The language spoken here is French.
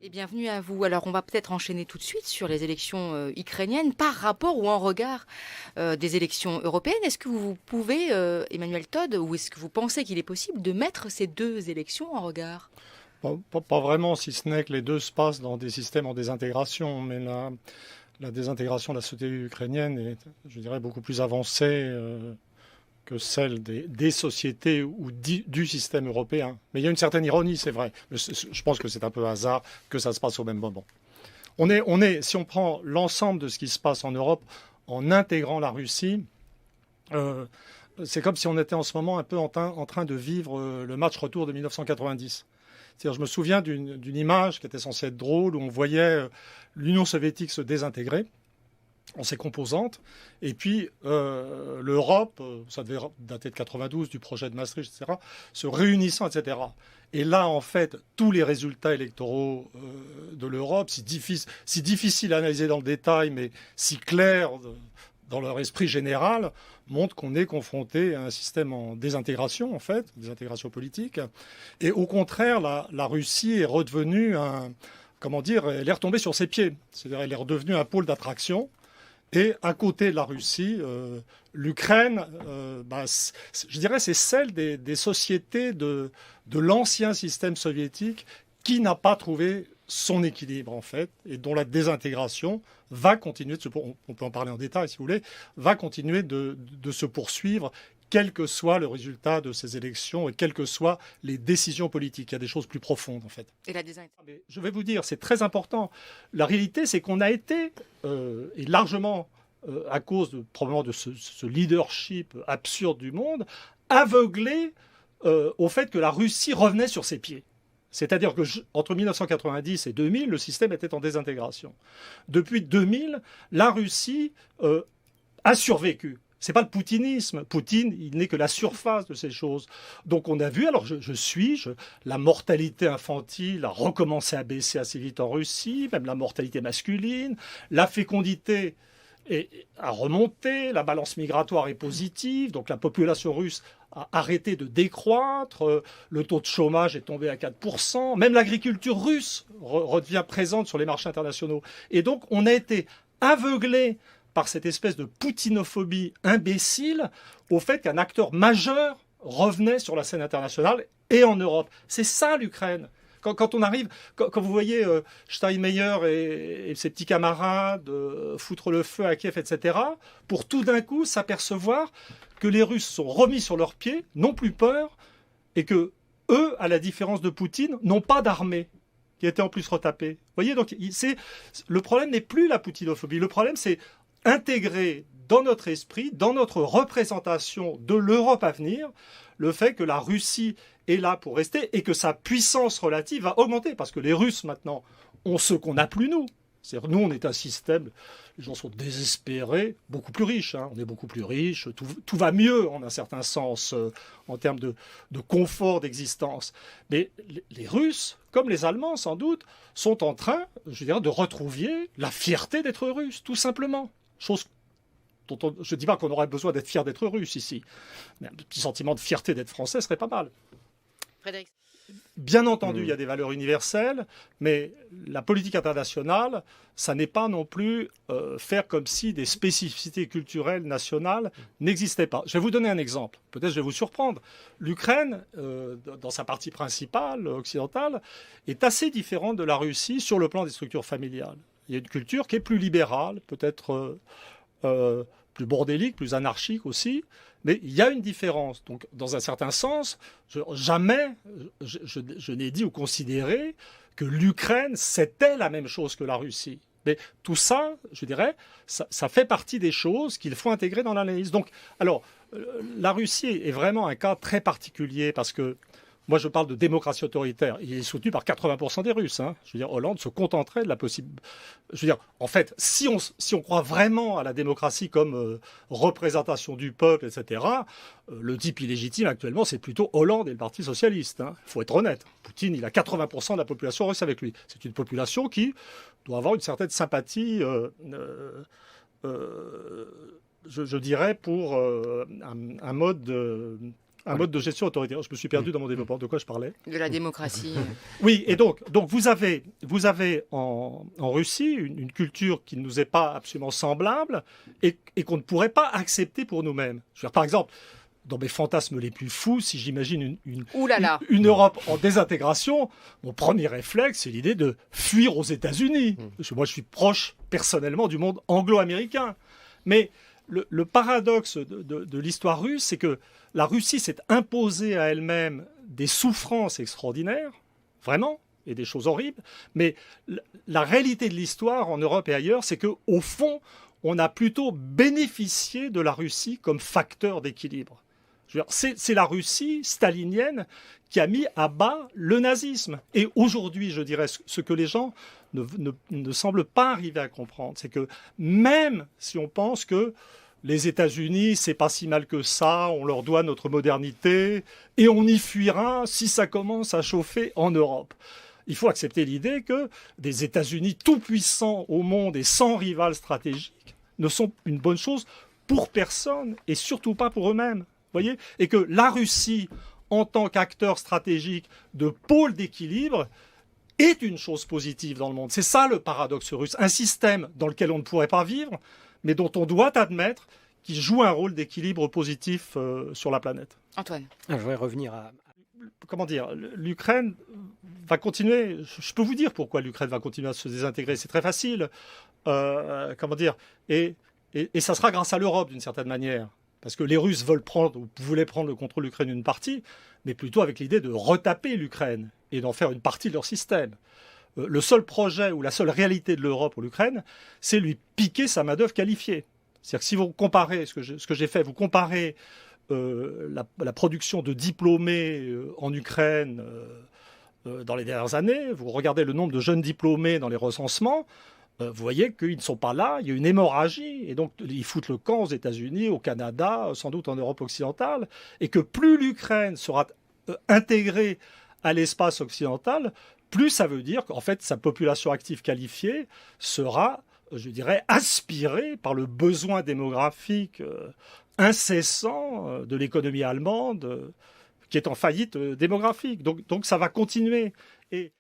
Et bienvenue à vous. Alors, on va peut-être enchaîner tout de suite sur les élections ukrainiennes par rapport ou en regard des élections européennes. Est-ce que vous pouvez, Emmanuel Todd, ou est-ce que vous pensez qu'il est possible de mettre ces deux élections en regard? Pas vraiment, si ce n'est que les deux se passent dans des systèmes en désintégration. Mais la désintégration de la société ukrainienne est, je dirais, beaucoup plus avancée que celle des sociétés ou du système européen. Mais il y a une certaine ironie, c'est vrai. Mais je pense que c'est un peu hasard que ça se passe au même moment. Si on prend l'ensemble de ce qui se passe en Europe en intégrant la Russie, euh, c'est comme si on était en ce moment un peu en train de vivre le match retour de 1990. C'est-à-dire, je me souviens d'une image qui était censée être drôle, où on voyait l'Union soviétique se désintégrer en ses composantes, et puis l'Europe, ça devait dater de 92, du projet de Maastricht, etc., se réunissant, etc. Et là, en fait, tous les résultats électoraux de l'Europe, si difficile à analyser dans le détail, mais si clairs dans leur esprit général, montrent qu'on est confronté à un système en désintégration, en fait, désintégration politique. Et au contraire, la Russie est redevenue comment dire, elle est retombée sur ses pieds. C'est-à-dire, elle est redevenue un pôle d'attraction. Et à côté de la Russie, l'Ukraine, je dirais, c'est celle des sociétés de l'ancien système soviétique qui n'a pas trouvé son équilibre, en fait, et dont la désintégration va continuer on peut en parler en détail si vous voulez, va continuer de se poursuivre, quel que soit le résultat de ces élections et quelles que soient les décisions politiques. Il y a des choses plus profondes, en fait. Et la désintégration. Je vais vous dire, c'est très important. La réalité, c'est qu'on a été, et largement à cause probablement de ce leadership absurde du monde, aveuglé au fait que la Russie revenait sur ses pieds. C'est-à-dire que entre 1990 et 2000, le système était en désintégration. Depuis 2000, la Russie a survécu. C'est pas le poutinisme. Poutine, il n'est que la surface de ces choses. Donc on a vu, alors la mortalité infantile a recommencé à baisser assez vite en Russie, même la mortalité masculine, la fécondité a remonté, la balance migratoire est positive, donc la population russe a arrêté de décroître, le taux de chômage est tombé à 4%, même l'agriculture russe redevient présente sur les marchés internationaux. Et donc on a été aveuglé par cette espèce de poutinophobie imbécile au fait qu'un acteur majeur revenait sur la scène internationale et en Europe. C'est ça l'Ukraine. Quand on arrive, quand vous voyez Steinmeier et ses petits camarades foutre le feu à Kiev, etc., pour tout d'un coup s'apercevoir que les Russes sont remis sur leurs pieds, n'ont plus peur, et que eux, à la différence de Poutine, n'ont pas d'armée qui était en plus retapée. Vous voyez, donc le problème n'est plus la poutinophobie. Le problème, c'est intégrer dans notre esprit, dans notre représentation de l'Europe à venir, le fait que la Russie est là pour rester et que sa puissance relative va augmenter. Parce que les Russes, maintenant, ont ce qu'on n'a plus nous. C'est-à-dire, nous, on est un système, les gens sont désespérés, beaucoup plus riches. Hein. On est beaucoup plus riches, tout va mieux, en un certain sens, en termes de confort d'existence. Mais les Russes, comme les Allemands sans doute, sont en train, je dirais, de retrouver la fierté d'être Russes, tout simplement. Chose dont je ne dis pas qu'on aurait besoin d'être fier d'être russe ici. Mais un petit sentiment de fierté d'être français serait pas mal. Frédéric. Bien entendu, il y a des valeurs universelles, mais la politique internationale, ça n'est pas non plus faire comme si des spécificités culturelles nationales n'existaient pas. Je vais vous donner un exemple. Peut-être je vais vous surprendre. L'Ukraine, dans sa partie principale, occidentale, est assez différente de la Russie sur le plan des structures familiales. Il y a une culture qui est plus libérale, peut-être plus bordélique, plus anarchique aussi, mais il y a une différence. Donc, dans un certain sens, jamais je n'ai dit ou considéré que l'Ukraine, c'était la même chose que la Russie. Mais tout ça, je dirais, ça fait partie des choses qu'il faut intégrer dans l'analyse. Donc, alors, la Russie est vraiment un cas très particulier parce que moi, je parle de démocratie autoritaire. Il est soutenu par 80% des Russes. Hein. Je veux dire, Hollande se contenterait de la possible. Je veux dire, en fait, si on croit vraiment à la démocratie comme représentation du peuple, etc., le type illégitime actuellement, c'est plutôt Hollande et le Parti socialiste. Il faut être honnête. Poutine, il a 80% de la population russe avec lui. C'est une population qui doit avoir une certaine sympathie, je dirais, pour un mode un mode de gestion autoritaire. Je me suis perdu dans mon développement. De quoi je parlais? De la démocratie. Oui, et donc vous avez en Russie une culture qui ne nous est pas absolument semblable et qu'on ne pourrait pas accepter pour nous-mêmes. Je veux dire, par exemple, dans mes fantasmes les plus fous, si j'imagine une Europe en désintégration, mon premier réflexe, c'est l'idée de fuir aux États-Unis. Parce que moi, je suis proche, personnellement, du monde anglo-américain. Mais le paradoxe de l'histoire russe, c'est que la Russie s'est imposée à elle-même des souffrances extraordinaires, vraiment, et des choses horribles. Mais la réalité de l'histoire en Europe et ailleurs, c'est qu'au fond, on a plutôt bénéficié de la Russie comme facteur d'équilibre. C'est la Russie stalinienne qui a mis à bas le nazisme. Et aujourd'hui, je dirais, ce que les gens ne semblent pas arriver à comprendre, c'est que même si on pense que les États-Unis, c'est pas si mal que ça, on leur doit notre modernité, et on y fuira si ça commence à chauffer en Europe. Il faut accepter l'idée que des États-Unis tout puissants au monde et sans rival stratégique ne sont une bonne chose pour personne, et surtout pas pour eux-mêmes. Voyez, et que la Russie, en tant qu'acteur stratégique de pôle d'équilibre, est une chose positive dans le monde. C'est ça le paradoxe russe. Un système dans lequel on ne pourrait pas vivre, mais dont on doit admettre qu'il joue un rôle d'équilibre positif sur la planète. Antoine. Je voudrais revenir à... Comment dire, l'Ukraine va continuer. Je peux vous dire pourquoi l'Ukraine va continuer à se désintégrer. C'est très facile. Comment dire, et ça sera grâce à l'Europe d'une certaine manière. Parce que les Russes voulaient prendre le contrôle de l'Ukraine une partie, mais plutôt avec l'idée de retaper l'Ukraine et d'en faire une partie de leur système. Le seul projet ou la seule réalité de l'Europe ou l'Ukraine, c'est lui piquer sa main-d'œuvre qualifiée. C'est-à-dire que si vous comparez ce que j'ai fait, vous comparez la production de diplômés en Ukraine dans les dernières années, vous regardez le nombre de jeunes diplômés dans les recensements, vous voyez qu'ils ne sont pas là, il y a une hémorragie, et donc ils foutent le camp aux États-Unis, au Canada, sans doute en Europe occidentale, et que plus l'Ukraine sera intégrée à l'espace occidental, plus ça veut dire qu'en fait sa population active qualifiée sera, je dirais, aspirée par le besoin démographique incessant de l'économie allemande, qui est en faillite démographique. Donc ça va continuer. Et